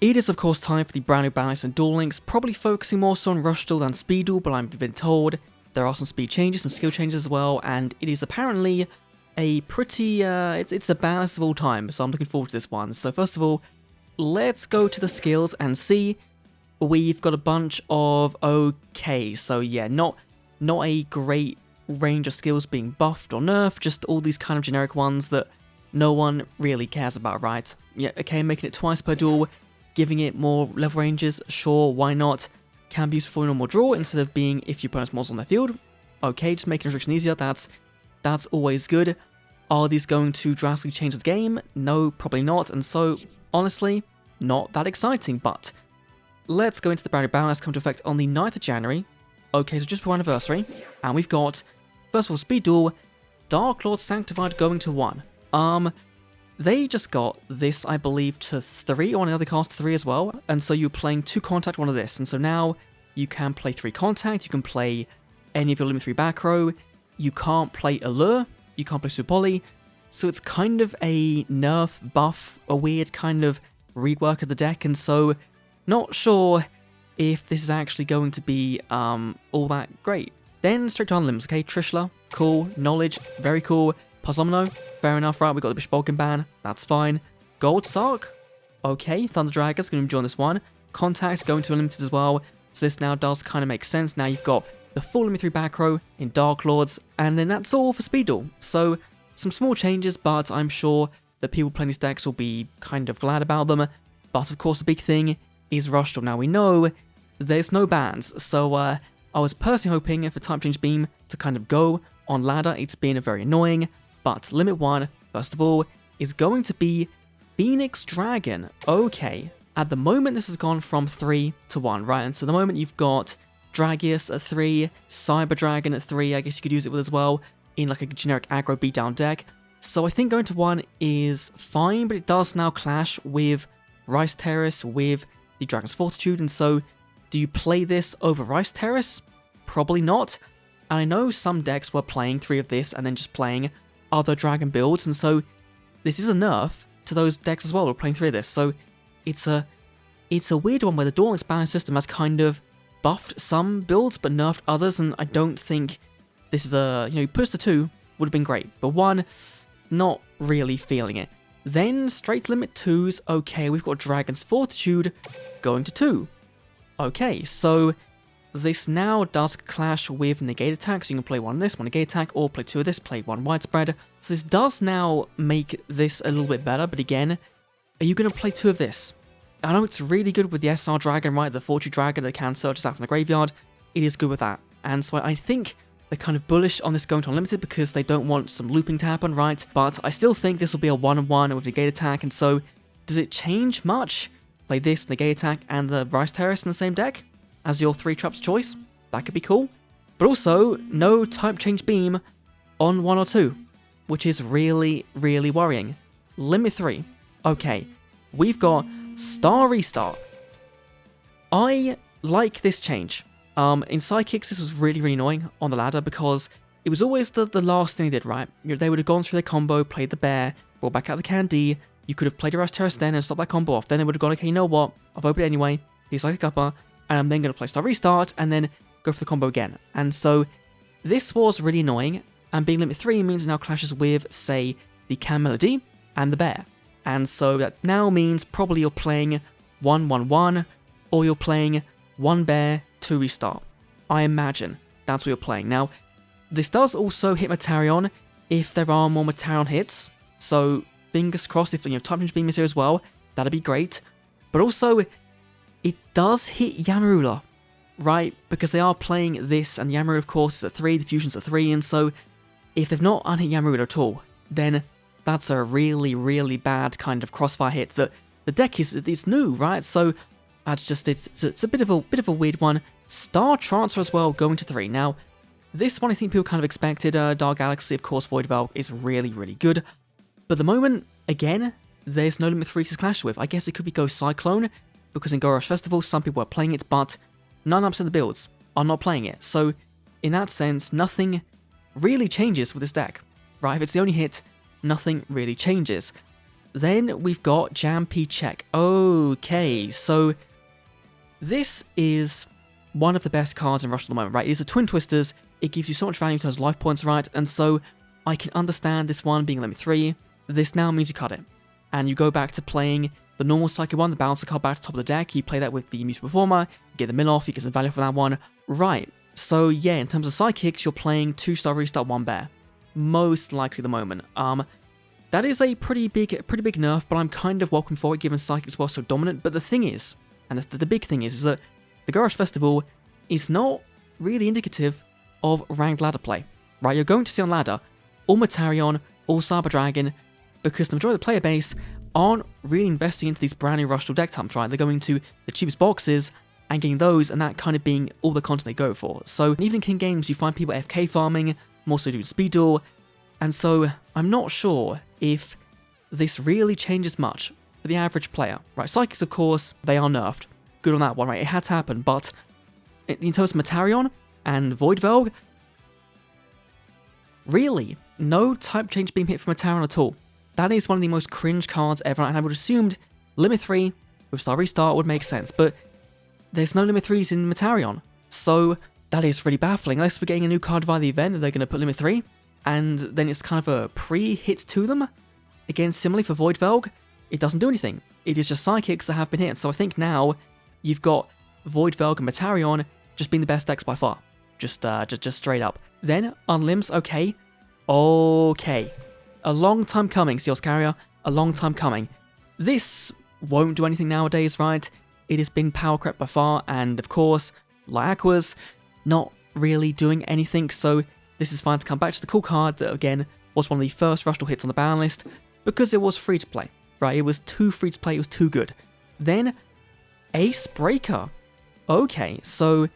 It is of course time for the brand new BANLIST and Duel Links, probably focusing more so on Rush Duel than Speed Duel, but I've been told there are some speed changes, some skill changes as well, and it is apparently a pretty, it's a BANLIST of all time, so I'm looking forward to this one. So first of all, let's go to the skills and see. We've got a bunch of okay, so yeah, not a great range of skills being buffed or nerfed, just all these kind of generic ones that no one really cares about, right? Yeah, okay, making it twice per duel, giving it more level ranges, sure, why not? Can be used for normal draw instead of being if your opponent's more on their field. Okay, just making restriction easier, that's always good. Are these going to drastically change the game? No, probably not, and so, honestly, not that exciting, but let's go into the brand new BANLIST come to effect on the 9th of January. Okay, so just before anniversary, and we've got, first of all, Speed Duel, Dark Lord Sanctified going to 1. They just got this, I believe, to 3, or on the other cast 3 as well, and so you're playing 2 contact, 1 of this, and so now you can play 3 contact, you can play any of your limit 3 back row, you can't play Allure, you can't play Supoli, so it's kind of a nerf buff, a weird kind of rework of the deck, and so not sure if this is actually going to be all that great. Then straight to Unlimbs, okay, Trishula, cool, Knowledge, very cool, Puzzlemino, fair enough, right, we got the Bishop Balkan ban, that's fine. Gold Sark, okay, Thunder Dragon's going to join this one. Contact going to Unlimited as well, so this now does kind of make sense. Now you've got the full Limit 3 back row in Dark Lords, and then that's all for Speed Duel. So some small changes, but I'm sure that people playing these decks will be kind of glad about them. But of course the big thing is Rush Duel. Now we know there's no bans, so I was personally hoping for Type Change Beam to kind of go on ladder. It's been very annoying, but Limit 1, first of all, is going to be Phoenix Dragon. Okay, at the moment this has gone from 3 to 1, right? And so at the moment you've got Dragius at 3, Cyber Dragon at 3, I guess you could use it with as well, in like a generic aggro beatdown deck. So I think going to 1 is fine, but it does now clash with Rice Terrace, with the Dragon's Fortitude, and so do you play this over Rice Terrace? Probably not. And I know some decks were playing 3 of this and then just playing other dragon builds, and so this is a nerf to those decks as well who are playing 3 of this. So it's a weird one where the Duel Links balance system has kind of buffed some builds but nerfed others, and I don't think this is a, you know, push to 2 would have been great, but 1, not really feeling it. Then straight to limit 2s, okay, we've got Dragon's Fortitude going to 2. Okay, so this now does clash with Negate Attack, so you can play 1 of this, 1 Negate Attack, or play 2 of this, play 1 Widespread. So this does now make this a little bit better, but again, are you going to play 2 of this? I know it's really good with the SR Dragon, right, the Fortune Dragon that can search us out from the graveyard. It is good with that, and so I think they're kind of bullish on this going to Unlimited because they don't want some looping to happen, right? But I still think this will be a 1-on-1 with Negate Attack, and so does it change much? Play this, Negate Attack, and the Rice Terrace in the same deck as your 3 traps choice? That could be cool. But also, no Type Change Beam on 1 or 2, which is really, really worrying. Limit 3. Okay, we've got Star Restart. I like this change. In Sidekicks, this was really, really annoying on the ladder because it was always the last thing they did, right? You know, they would have gone through their combo, played the bear, brought back out the candy, you could have played your Rice Terrace then and stopped that combo off. Then they would have gone, okay, you know what? I've opened it anyway, he's like a cuppa, and I'm then going to play Star Restart and then go for the combo again. And so this was really annoying, and being limit 3 means it now clashes with, say, the Can Melody and the bear. And so that now means probably you're playing 1-1-1, or you're playing 1 bear, 2 restart. I imagine that's what you're playing. Now, this does also hit Matarion if there are more Matarion hits, so fingers crossed if you have Type Change Beam is here as well, that'd be great. But also, it does hit Yamarula, right? Because they are playing this, and Yamarula, of course, is at 3, the Fusion's at 3, and so if they've not unhit Yamarula at all, then that's a really, really bad kind of crossfire hit that the deck is new, right? So that's just, it's a bit of a weird one. Star Transfer as well, going to 3. Now, this one I think people kind of expected. Dark Galaxy, of course, Void Valve is really, really good. But at the moment, again, there's no limit 3 to clash with. I guess it could be Ghost Cyclone, because in Go Rush Festival, some people are playing it, but 99% of the builds are not playing it. So, in that sense, nothing really changes with this deck, right? If it's the only hit, nothing really changes. Then we've got Jam P Check. Okay, so this is one of the best cards in Rush at the moment, right? It is a Twin Twisters. It gives you so much value in terms of life points, right? And so I can understand this one being limit 3. This now means you cut it. And you go back to playing the normal Psychic one, the bouncer card back to the top of the deck. You play that with the Music Performer, you get the mill off, you get some value for that one. Right, so yeah, in terms of Psychics, you're playing 2-star restart, 1 bear. Most likely at the moment. That is a pretty big nerf, but I'm kind of welcome for it given Psychics were so dominant. But the thing is, and the big thing is that the Garage Festival is not really indicative of ranked ladder play, right? You're going to see on ladder all Metarion, all Cyber Dragon, because the majority of the player base aren't really investing into these brand new Rushdoll deck types, right? They're going to the cheapest boxes and getting those, and that kind of being all the content they go for. So even in King Games, you find people AFK farming, more so doing Speed Duel, and so I'm not sure if this really changes much for the average player, right? Psychics, of course, they are nerfed. Good on that one, right? It had to happen, but in terms of Metarion and Voidvelg, really, no type change being hit from Metarion at all. That is one of the most cringe cards ever, and I would have assumed Limit 3 with Star Restart would make sense, but there's no Limit 3s in Metarion, so that is really baffling, unless we're getting a new card via the event that they're going to put Limit 3, and then it's kind of a pre-hit to them. Again, similarly for Voidvelg, it doesn't do anything. It is just Psychics that have been hit, so I think now you've got Voidvelg and Metarion just being the best decks by far. Just straight up. Then, Unlims, okay. Okay. A long time coming, Seals Carrier. A long time coming. This won't do anything nowadays, right? It has been power crept by far, and of course, like Aqua's, not really doing anything, so this is fine to come back to the cool card that, again, was one of the first Rushdoll hits on the ban list, because it was free to play, right? It was too free to play, it was too good. Then, Ace Breaker. Okay, so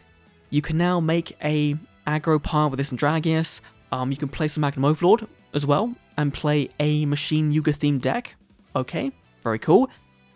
you can now make a aggro pile with this Andragius. You can play some Magnum Overlord as well, and play a Machine Yuga themed deck. Okay, very cool.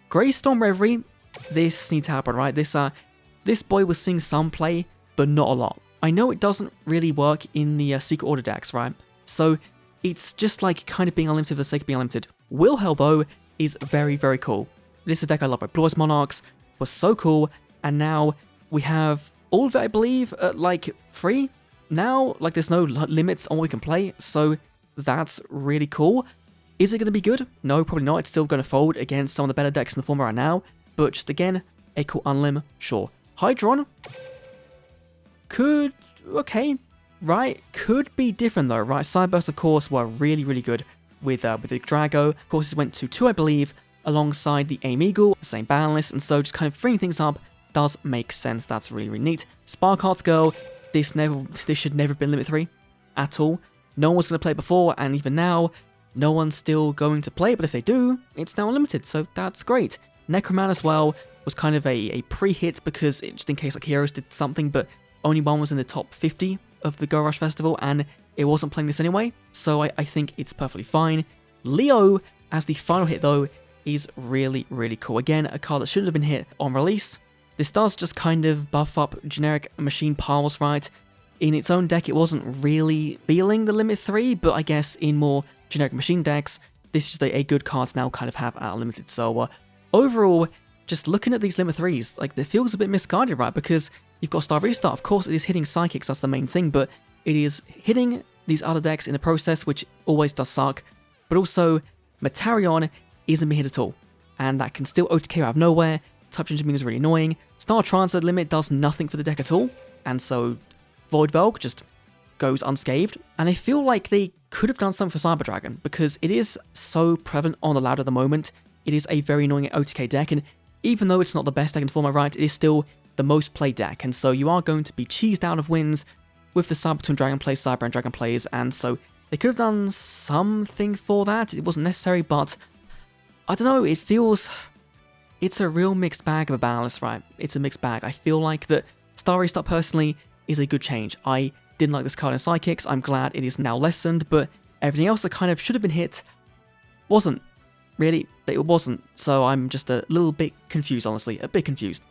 Greystorm Reverie. This needs to happen, right? This boy was seeing some play, but not a lot. I know it doesn't really work in the Secret Order decks, right? So it's just like kind of being unlimited for the sake of being unlimited. Will Hell, though, is very, very cool. This is a deck I love, right? Blue Eyes Monarchs was so cool, and now we have all of it, I believe, at like free. Now, like, there's no limits on what we can play, so that's really cool. Is it going to be good? No, probably not. It's still going to fold against some of the better decks in the format right now, but just again, a cool unlim, sure. Hydron could, okay, right, could be different though, right? Sidebursts, of course, were really, really good with the Drago. Of course, it went to 2, I believe, alongside the Aim Eagle, the same ban list, and so just kind of freeing things up does make sense. That's really, really neat. Spark Hearts Girl, this should never have been Limit 3 at all. No one was going to play it before, and even now, no one's still going to play it, but if they do, it's now unlimited, so that's great. Necroman as well was kind of a pre-hit because just in case like Heroes did something, but only one was in the top 50 of the Go Rush Festival, and it wasn't playing this anyway, so I think it's perfectly fine. Leo, as the final hit though, is really, really cool. Again, a card that shouldn't have been hit on release. This does just kind of buff up generic machine piles, right? In its own deck, it wasn't really feeling the Limit 3, but I guess in more generic machine decks, this is just a good card to now kind of have at Unlimited. So overall, just looking at these Limit 3s, like, it feels a bit misguided, right? Because you've got Star Restart, of course it is hitting Psychics, that's the main thing, but it is hitting these other decks in the process, which always does suck. But also, Metarion isn't being hit at all, and that can still OTK out of nowhere. Type change is really annoying. Star Transfer Limit does nothing for the deck at all, and so Voidvelg just goes unscathed. And I feel like they could have done something for Cyber Dragon, because it is so prevalent on the ladder at the moment. It is a very annoying OTK deck, and even though it's not the best deck in the format, right, it is still the most played deck, and so you are going to be cheesed out of wins with the Cybertoon Dragon plays, Cyber and Dragon plays, and so they could have done something for that. It wasn't necessary, but I don't know, it feels... It's a real mixed bag of a balance, right? It's a mixed bag. I feel like that Star Restart personally is a good change. I didn't like this card in Psychics. I'm glad it is now lessened, but everything else that kind of should have been hit wasn't. Really, it wasn't. So I'm just a little bit confused, honestly. A bit confused.